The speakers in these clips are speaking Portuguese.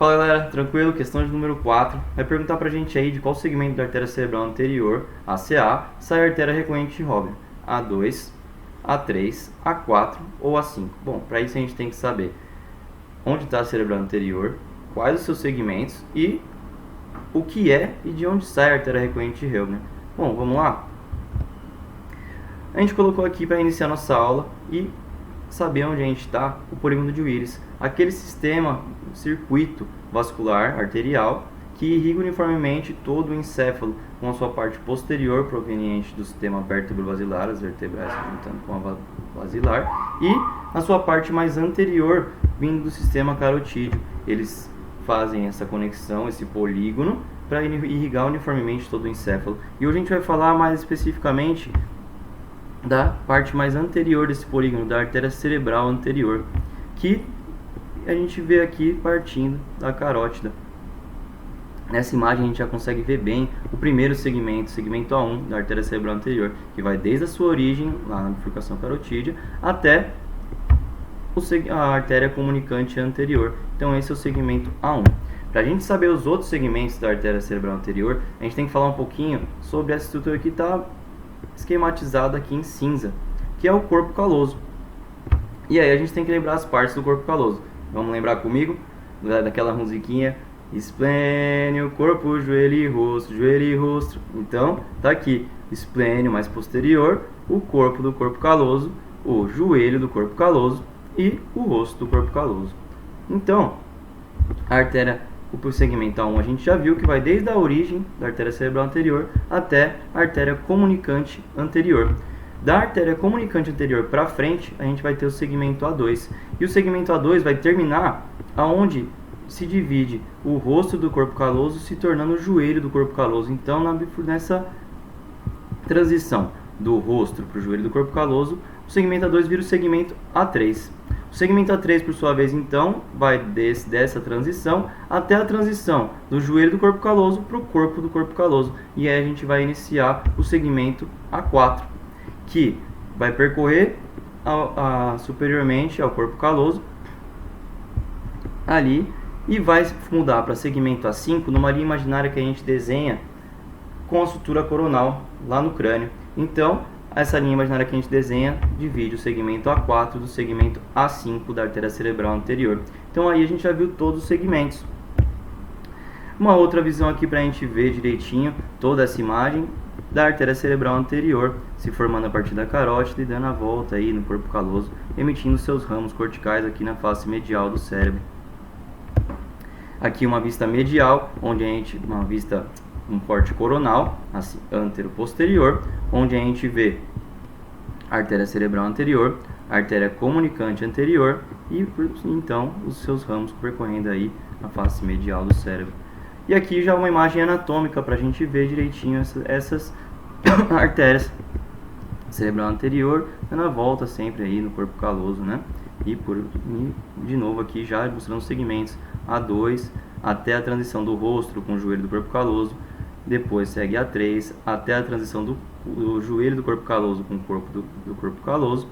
Fala galera, tranquilo? Questão de número 4 vai perguntar pra gente aí de qual segmento da artéria cerebral anterior, ACA, sai a artéria recorrente de Robner, A2, A3, A4 ou A5. Bom, para isso a gente tem que saber onde está a cerebral anterior, quais os seus segmentos e o que é e de onde sai a artéria recorrente de Robner. Bom, vamos lá? A gente colocou aqui para iniciar nossa aula e saber onde a gente está, o polígono de Willis, aquele sistema, circuito vascular arterial que irriga uniformemente todo o encéfalo com a sua parte posterior proveniente do sistema vértebro-basilar, as vertebrais se juntando com a basilar, e a sua parte mais anterior vindo do sistema carotídeo. Eles fazem essa conexão, esse polígono, para irrigar uniformemente todo o encéfalo. E hoje a gente vai falar mais especificamente da parte mais anterior desse polígono, da artéria cerebral anterior, que a gente vê aqui partindo da carótida. Nessa imagem a gente já consegue ver bem o primeiro segmento, segmento A1 da artéria cerebral anterior, que vai desde a sua origem, lá na bifurcação carotídea, até a artéria comunicante anterior. Então esse é o segmento A1. Para a gente saber os outros segmentos da artéria cerebral anterior, a gente tem que falar um pouquinho sobre essa estrutura que está esquematizado aqui em cinza, que é o corpo caloso. E aí a gente tem que lembrar as partes do corpo caloso. Vamos lembrar comigo daquela musiquinha: esplênio, corpo, joelho e rosto, joelho e rosto. Então tá aqui: esplênio mais posterior, o corpo do corpo caloso, o joelho do corpo caloso e o rosto do corpo caloso. Então a artéria, o segmento A1 a gente já viu que vai desde a origem da artéria cerebral anterior até a artéria comunicante anterior. Da artéria comunicante anterior para frente, a gente vai ter o segmento A2. E o segmento A2 vai terminar aonde se divide o rosto do corpo caloso, se tornando o joelho do corpo caloso. Então, nessa transição do rosto para o joelho do corpo caloso, o segmento A2 vira o segmento A3. O segmento A3, por sua vez, então, vai dessa transição até a transição do joelho do corpo caloso para o corpo do corpo caloso. E aí a gente vai iniciar o segmento A4, que vai percorrer superiormente ao corpo caloso ali e vai mudar para segmento A5 numa linha imaginária que a gente desenha com a sutura coronal lá no crânio. Então, essa linha imaginária que a gente desenha divide o segmento A4 do segmento A5 da artéria cerebral anterior. Então aí a gente já viu todos os segmentos. Uma outra visão aqui para a gente ver direitinho toda essa imagem da artéria cerebral anterior, se formando a partir da carótida e dando a volta aí no corpo caloso, emitindo seus ramos corticais aqui na face medial do cérebro. Aqui uma vista medial, onde a gente, um corte coronal, assim, antero-posterior, onde a gente vê a artéria cerebral anterior, a artéria comunicante anterior e então os seus ramos percorrendo aí a face medial do cérebro. E aqui já uma imagem anatômica para a gente ver direitinho essas artérias cerebral anterior, dando a volta sempre aí no corpo caloso, né? E de novo aqui já mostrando os segmentos A2 até a transição do rosto com o joelho do corpo caloso. Depois segue A3 até a transição do joelho do corpo caloso com o corpo do corpo caloso.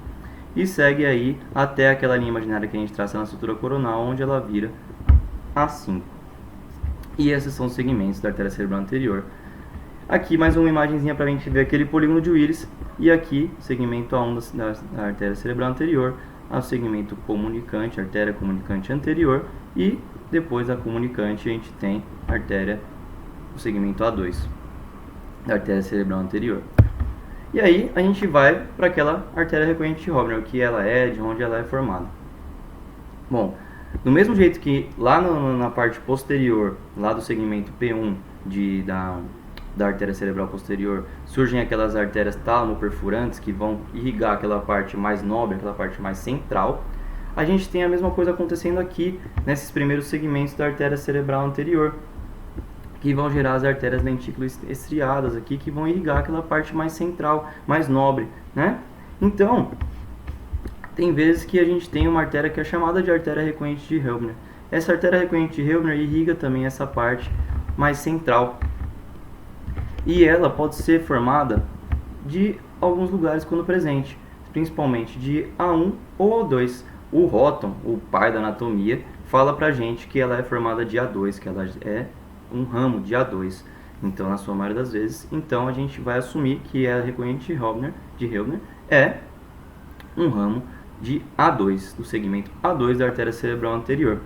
E segue aí até aquela linha imaginária que a gente traça na sutura coronal, onde ela vira A5. E esses são os segmentos da artéria cerebral anterior. Aqui mais uma imagenzinha para a gente ver aquele polígono de Willis. E aqui, segmento A1 da artéria cerebral anterior, ao segmento comunicante, artéria comunicante anterior. E depois da comunicante a gente tem a artéria, o segmento A2 da artéria cerebral anterior. E aí a gente vai para aquela artéria recorrente de Robner, o que ela é, de onde ela é formada. Bom, do mesmo jeito que lá na parte posterior, lá do segmento P1 da artéria cerebral posterior, surgem aquelas artérias tálamo-perfurantes que vão irrigar aquela parte mais nobre, aquela parte mais central. A gente tem a mesma coisa acontecendo aqui nesses primeiros segmentos da artéria cerebral anterior, que vão gerar as artérias lentículas estriadas aqui, que vão irrigar aquela parte mais central, mais nobre, né? Então, tem vezes que a gente tem uma artéria que é chamada de artéria recorrente de Robner. Essa artéria recorrente de Robner irriga também essa parte mais central. E ela pode ser formada de alguns lugares quando presente, principalmente de A1 ou A2. O Houghton, o pai da anatomia, fala pra gente que ela é formada de A2, que ela é um ramo de A2. Então, na sua maioria das vezes, então a gente vai assumir que a recorrente de Heubner é um ramo de A2, do segmento A2 da artéria cerebral anterior.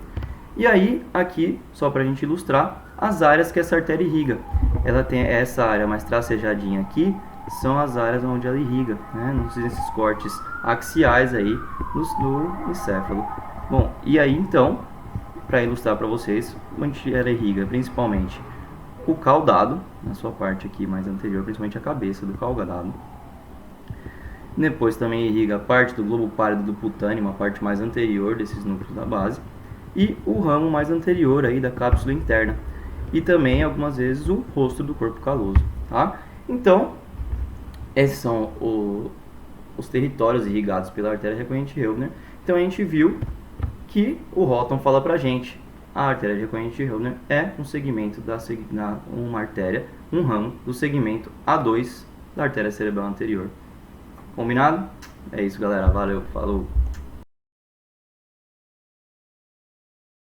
E aí, aqui, só para a gente ilustrar, as áreas que essa artéria irriga. Ela tem essa área mais tracejadinha aqui, são as áreas onde ela irriga, né, nesses cortes axiais aí do encéfalo. Bom, e aí então, para ilustrar para vocês, onde ela irriga principalmente o caudado, na sua parte aqui mais anterior, principalmente a cabeça do caudado. Depois também irriga a parte do globo pálido do putâneo, uma parte mais anterior desses núcleos da base, e o ramo mais anterior aí da cápsula interna, e também algumas vezes o rosto do corpo caloso, tá? Então, esses são os territórios irrigados pela artéria recorrente Heubner. Então a gente viu que o Rothman fala pra gente: a artéria recorrente Heubner é um segmento uma artéria, um ramo do segmento A2 da artéria cerebral anterior. Combinado? É isso, galera. Valeu, falou!